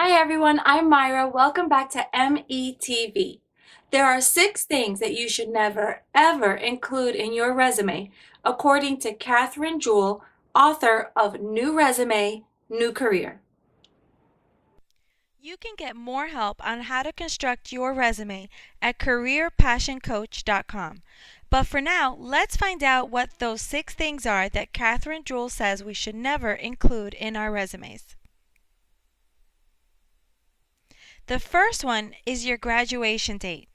Hi everyone, I'm Myra. Welcome back to METV. There are 6 things that you should never ever include in your resume, according to Katherine Jewell, author of New Resume, New Career. You can get more help on how to construct your resume at careerpassioncoach.com. But for now, let's find out what those 6 things are that Katherine Jewell says we should never include in our resumes. The first one is your graduation date.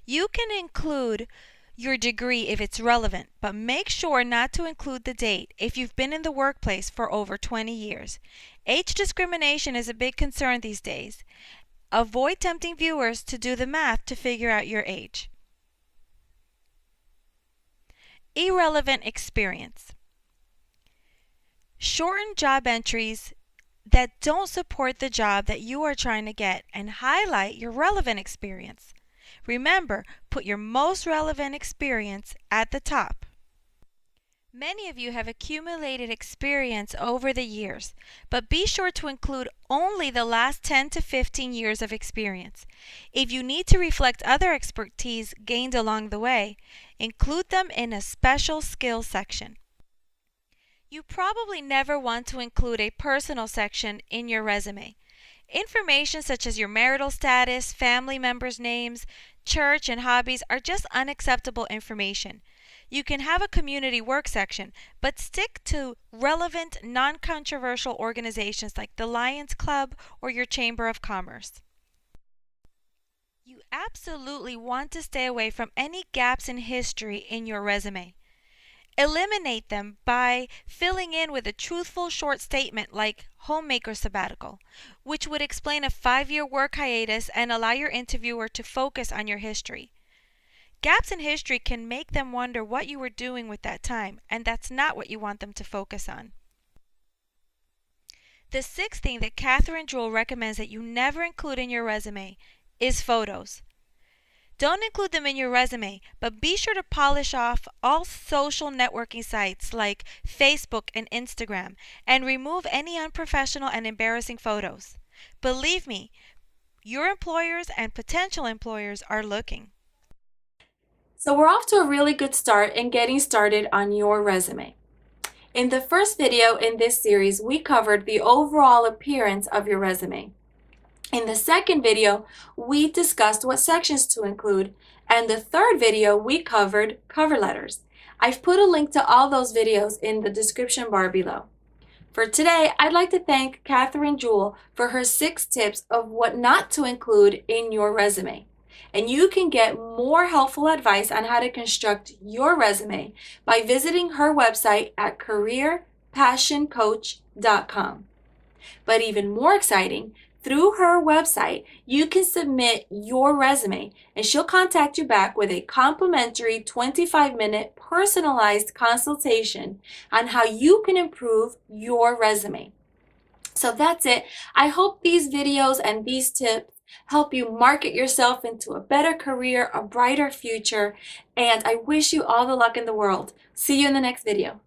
You can include your degree if it's relevant, but make sure not to include the date if you've been in the workplace for over 20 years. Age discrimination is a big concern these days. Avoid tempting viewers to do the math to figure out your age. Irrelevant experience. Shorten job entries that don't support the job that you are trying to get and highlight your relevant experience. Remember, put your most relevant experience at the top. Many of you have accumulated experience over the years, but be sure to include only the last 10 to 15 years of experience. If you need to reflect other expertise gained along the way, include them in a special skills section. You probably never want to include a personal section in your resume. Information such as your marital status, family members' names, church, and hobbies are just unacceptable information. You can have a community work section, but stick to relevant, non-controversial organizations like the Lions Club or your Chamber of Commerce. You absolutely want to stay away from any gaps in history in your resume. Eliminate them by filling in with a truthful short statement like homemaker sabbatical, which would explain a 5-year work hiatus and allow your interviewer to focus on your history. Gaps in history can make them wonder what you were doing with that time, and that's not what you want them to focus on. The 6th thing that Katherine Jewell recommends that you never include in your resume is photos. Don't include them in your resume, but be sure to polish off all social networking sites like Facebook and Instagram and remove any unprofessional and embarrassing photos. Believe me, your employers and potential employers are looking. So we're off to a really good start in getting started on your resume. In the first video in this series, we covered the overall appearance of your resume. In the second video, we discussed what sections to include, and the third video, we covered cover letters. I've put a link to all those videos in the description bar below. For today, I'd like to thank Katherine Jewell for her 6 tips of what not to include in your resume. And you can get more helpful advice on how to construct your resume by visiting her website at careerpassioncoach.com. But even more exciting, through her website, you can submit your resume and she'll contact you back with a complimentary 25-minute personalized consultation on how you can improve your resume. So that's it. I hope these videos and these tips help you market yourself into a better career, a brighter future, and I wish you all the luck in the world. See you in the next video.